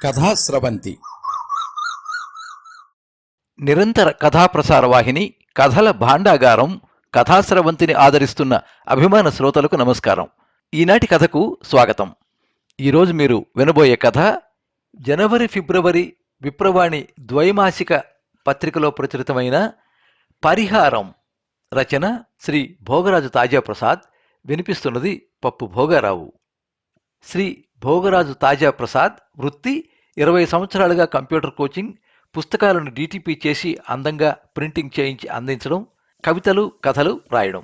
కథాస్రవంతి నిరంతర కథాప్రసార వాహిని కథల భాండాగారం కథాస్రవంతిని ఆదరిస్తున్న అభిమాన శ్రోతలకు నమస్కారం. ఈనాటి కథకు స్వాగతం. ఈరోజు మీరు వినబోయే కథ జనవరి ఫిబ్రవరి విప్రవాణి ద్వైమాసిక పత్రికలో ప్రచురితమైన పరిహారం. రచన శ్రీ భోగరాజు తాజాప్రసాద్. వినిపిస్తున్నది పప్పు భోగారావు. శ్రీ భోగరాజు తాజాప్రసాద్ వృత్తి 20 సంవత్సరాలుగా కంప్యూటర్ కోచింగ్, పుస్తకాలను డిటిపి చేసి అందంగా ప్రింటింగ్ చేయించి అందించడం, కవితలు కథలు రాయడం.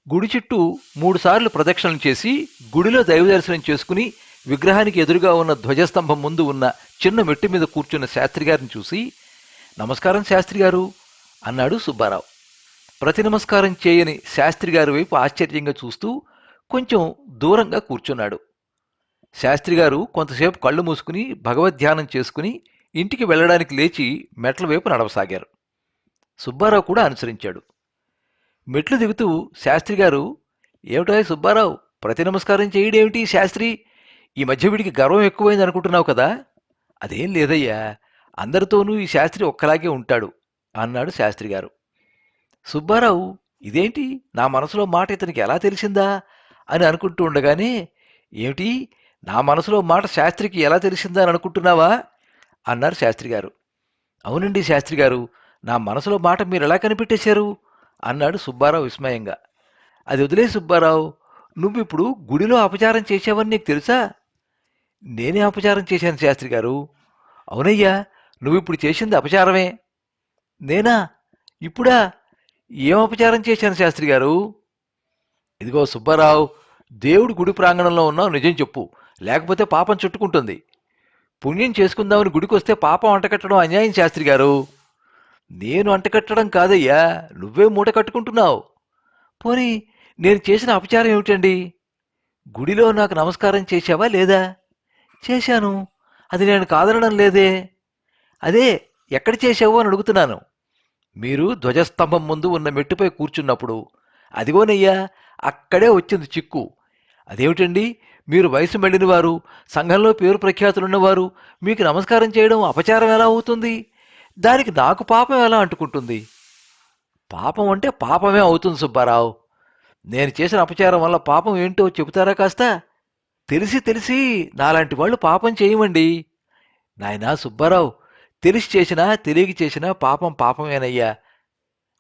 గుడి చుట్టూ 3 సార్లు ప్రదక్షిణలు చేసి గుడిలో దైవ దర్శనం చేసుకుని విగ్రహానికి ఎదురుగా ఉన్న ధ్వజస్తంభం ముందు ఉన్న చిన్న మెట్టు మీద కూర్చున్న శాస్త్రి గారిని చూసి, నమస్కారం శాస్త్రి గారు అన్నాడు సుబ్బారావు. ప్రతి నమస్కారం చేయని శాస్త్రి గారి వైపు ఆశ్చర్యంగా చూస్తూ కొంచెం దూరంగా కూర్చున్నాడు. శాస్త్రి గారు కొంతసేపు కళ్ళు మూసుకుని భగవద్ధ్యానం చేసుకుని ఇంటికి వెళ్ళడానికి లేచి మెట్ల వైపు నడవసాగారు. సుబ్బారావు కూడా అనుసరించాడు. మెట్లు దిగుతూ శాస్త్రి గారు, ఏమిటో సుబ్బారావు, ప్రతి నమస్కారం చేయడేమిటి శాస్త్రి? ఈ మధ్య వీడికి గర్వం ఎక్కువైంది అనుకుంటున్నావు కదా? అదేం లేదయ్యా, అందరితోనూ ఈ శాస్త్రి ఒక్కలాగే ఉంటాడు అన్నాడు శాస్త్రి గారు. సుబ్బారావు, ఇదేంటి నా మనసులో మాట ఇతనికి ఎలా తెలిసిందా అని అనుకుంటూ ఉండగానే, ఏమిటి నా మనసులో మాట శాస్త్రికి ఎలా తెలిసిందా అని అనుకుంటున్నావా అన్నారు శాస్త్రి గారు. అవునండి శాస్త్రి గారు, నా మనసులో మాట మీరు ఎలా కనిపెట్టేశారు అన్నాడు సుబ్బారావు విస్మయంగా. అది వదిలే సుబ్బారావు, నువ్విప్పుడు గుడిలో అపచారం చేశావని నీకు తెలుసా? నేనే అపచారం చేశాను శాస్త్రి గారు. అవునయ్యా, నువ్విప్పుడు చేసింది అపచారమే. నేనా? ఇప్పుడా? ఏం అపచారం చేశాను శాస్త్రి గారు? ఇదిగో సుబ్బారావు, దేవుడి గుడి ప్రాంగణంలో ఉన్నావు, నిజం చెప్పు, లేకపోతే పాపం చుట్టుకుంటుంది. పుణ్యం చేసుకుందామని గుడికి వస్తే పాపం అంటకట్టడం అన్యాయం శాస్త్రి గారు. నేను అంటకట్టడం కాదయ్యా, నువ్వే మూట కట్టుకుంటున్నావు. పోనీ నేను చేసిన అపచారం ఏమిటండి? గుడిలో నాకు నమస్కారం చేశావా లేదా? చేశాను, అది నేను కాదనడం లేదే. అదే ఎక్కడ చేశావు అని అడుగుతున్నాను. మీరు ధ్వజస్తంభం ముందు ఉన్న మెట్టుపై కూర్చున్నప్పుడు. అదిగోనయ్యా, అక్కడే వచ్చింది చిక్కు. అదేమిటండి, మీరు వయసు మళ్ళినవారు, సంఘంలో పేరు ప్రఖ్యాతులున్నవారు, మీకు నమస్కారం చేయడం అపచారం ఎలా అవుతుంది? దానికి నాకు పాపం ఎలా అంటుకుంటుంది? పాపం అంటే పాపమే అవుతుంది సుబ్బారావు. నేను చేసిన అపచారం వల్ల పాపం ఏంటో చెబుతారా కాస్త? తెలిసి తెలిసి నాలాంటి వాళ్ళు పాపం చేయమండి. నాయనా సుబ్బారావు, తెలిసి చేసినా తెలియక చేసినా పాపం పాపమేనయ్యా.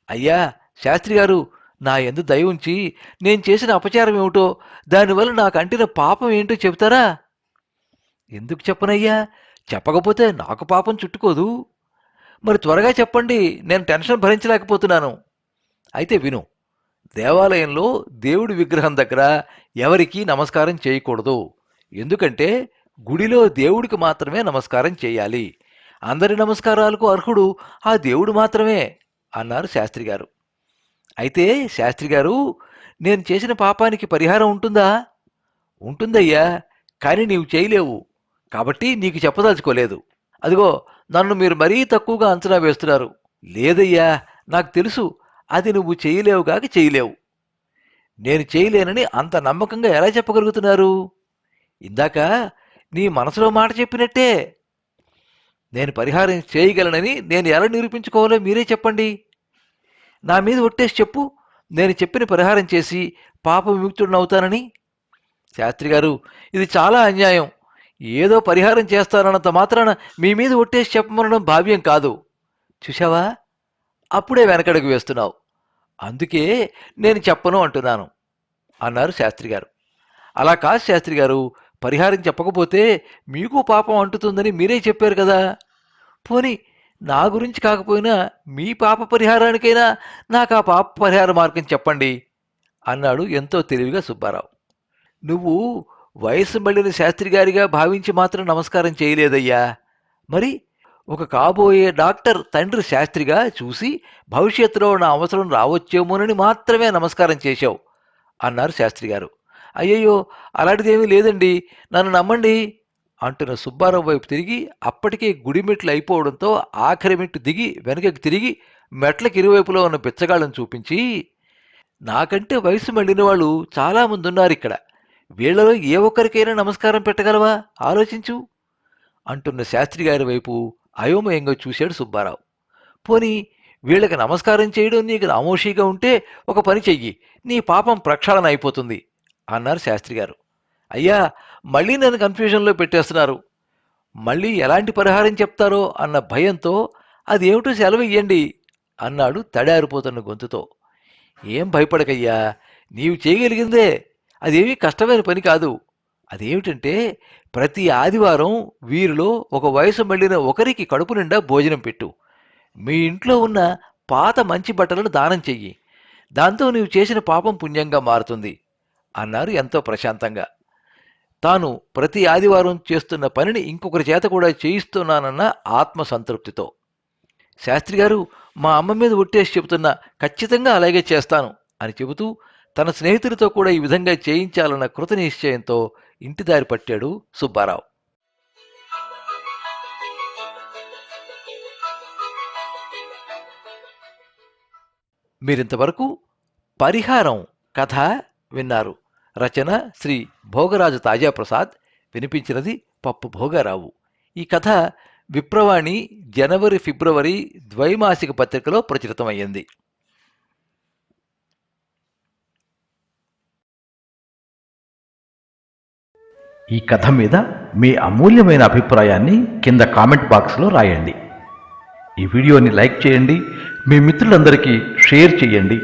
అయ్యా శాస్త్రి గారు, నా యందు దయ ఉంచి నేను చేసిన అపచారం ఏమిటో, దానివల్ల నాకు అంటిన పాపం ఏంటో చెబుతారా? ఎందుకు చెప్పనయ్యా, చెప్పకపోతే నాకు పాపం చుట్టుకోదు. మరి త్వరగా చెప్పండి, నేను టెన్షన్ భరించలేకపోతున్నాను. అయితే విను. దేవాలయంలో దేవుడి విగ్రహం దగ్గర ఎవరికీ నమస్కారం చేయకూడదు. ఎందుకంటే గుడిలో దేవుడికి మాత్రమే నమస్కారం చేయాలి. అందరి నమస్కారాలకు అర్హుడు ఆ దేవుడు మాత్రమే అన్నారు శాస్త్రి గారు. అయితే శాస్త్రి గారు, నేను చేసిన పాపానికి పరిహారం ఉంటుందా? ఉంటుందయ్యా, కానీ నీవు చేయలేవు కాబట్టి నీకు చెప్పదలుచుకోలేదు. అదిగో, నన్ను మీరు మరీ తక్కువగా అంచనా వేస్తున్నారు. లేదయ్యా, నాకు తెలుసు అది నువ్వు చేయలేవుగాక చేయలేవు. నేను చేయలేనని అంత నమ్మకంగా ఎలా చెప్పగలుగుతున్నారు? ఇందాక నీ మనసులో మాట చెప్పినట్టే. నేను పరిహారం చేయగలనని నేను ఎలా నిరూపించుకోవాలో మీరే చెప్పండి. నా మీద ఒట్టేసి చెప్పు, నేను చెప్పిన పరిహారం చేసి పాప విముక్తుడినవుతానని. శాస్త్రి గారు, ఇది చాలా అన్యాయం. ఏదో పరిహారం చేస్తానన్నంత మాత్రాన మీ మీద ఒట్టేసి చెప్పమనడం భావ్యం కాదు. చూశావా, అప్పుడే వెనకడుగు వేస్తున్నావు. అందుకే నేను చెప్పను అంటున్నాను అన్నారు శాస్త్రి గారు. అలా కాదు శాస్త్రి గారు, పరిహారం చెప్పకపోతే మీకు పాపం అంటుతుందని మీరే చెప్పారు కదా. పోనీ నా గురించి కాకపోయినా మీ పాప పరిహారానికైనా నాకు ఆ పాప పరిహార మార్గం చెప్పండి అన్నాడు ఎంతో తెలివిగా సుబ్బారావు. నువ్వు వయస్సు మళ్ళిన శాస్త్రి గారిగా భావించి మాత్రం నమస్కారం చేయలేదయ్యా. మరి ఒక కాబోయే డాక్టర్ తండ్రి శాస్త్రిగా చూసి భవిష్యత్తులో నా అవసరం రావచ్చేమోనని మాత్రమే నమస్కారం చేశావు అన్నారు శాస్త్రి గారు. అయ్యయ్యో, అలాంటిదేమీ లేదండి, నన్ను నమ్మండి అంటున్న సుబ్బారావు వైపు తిరిగి, అప్పటికే గుడి మెట్లు అయిపోవడంతో ఆఖరి మెట్టు దిగి వెనకకి తిరిగి మెట్లకి ఇరువైపులో ఉన్న బిచ్చగాళ్ళను చూపించి, నాకంటే వయసు మళ్ళిన వాళ్ళు చాలామంది ఉన్నారు ఇక్కడ. వీళ్లలో ఏ ఒక్కరికైనా నమస్కారం పెట్టగలవా? ఆలోచించు అంటున్న శాస్త్రి గారి వైపు అయోమయంగా చూశాడు సుబ్బారావు. పోనీ వీళ్ళకి నమస్కారం చేయడం నీకు నామోషీగా ఉంటే ఒక పని చెయ్యి, నీ పాపం ప్రక్షాళన అయిపోతుంది అన్నారు శాస్త్రి గారు. అయ్యా, మళ్ళీ నన్ను కన్ఫ్యూజన్లో పెట్టేస్తున్నారు. మళ్ళీ ఎలాంటి పరిహారం చెప్తారో అన్న భయంతో అదేమిటో సెలవియ్యండి అన్నాడు తడారిపోతున్న గొంతుతో. ఏం భయపడకయ్యా, నీవు చేయగలిగిందే. అదేమీ కష్టమైన పని కాదు. అదేమిటంటే ప్రతి ఆదివారం వీరిలో ఒక వయసు మళ్ళిన ఒకరికి కడుపు నిండా భోజనం పెట్టు. మీ ఇంట్లో ఉన్న పాత మంచి బట్టలను దానం చెయ్యి. దాంతో నీవు చేసిన పాపం పుణ్యంగా మారుతుంది అన్నారు ఎంతో ప్రశాంతంగా. తాను ప్రతి ఆదివారం చేస్తున్న పనిని ఇంకొకరి చేత కూడా చేయిస్తున్నానన్న ఆత్మసంతృప్తితో. శాస్త్రిగారు, మా అమ్మ మీద ఒట్టేసి చెబుతున్నా, ఖచ్చితంగా అలాగే చేస్తాను అని చెబుతూ తన స్నేహితులతో కూడా ఈ విధంగా చేయించాలన్న కృత నిశ్చయంతో ఇంటిదారి పట్టాడు సుబ్బారావు. మీరింతవరకు పరిహారం కథ విన్నారు. రచన శ్రీ భోగరాజు తాజాప్రసాద్. వినిపించినది పప్పు భోగారావు. ఈ కథ విప్రవాణి జనవరి ఫిబ్రవరి ద్వైమాసిక పత్రికలో ప్రచురితమయ్యింది. ఈ కథ మీద మీ అమూల్యమైన అభిప్రాయాన్ని కింద కామెంట్ బాక్స్లో రాయండి. ఈ వీడియోని లైక్ చేయండి, మీ మిత్రులందరికీ షేర్ చేయండి.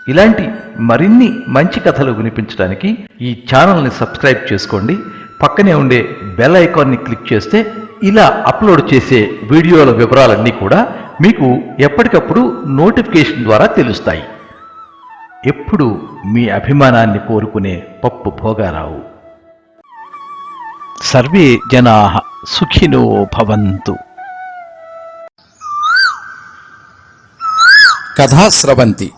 ఇలాంటి మరిన్ని మంచి కథలు వినిపించడానికి ఈ ఛానల్ని సబ్స్క్రైబ్ చేసుకోండి. పక్కనే ఉండే బెల్ ఐకాన్ని క్లిక్ చేస్తే ఇలా అప్లోడ్ చేసే వీడియోల వివరాలన్నీ కూడా మీకు ఎప్పటికప్పుడు నోటిఫికేషన్ ద్వారా తెలుస్తాయి. ఎప్పుడు మీ అభిమానాన్ని కోరుకునే పప్పు భోగారావు. సర్వే జనాః సుఖినో భవంతు. కథా స్రవంతి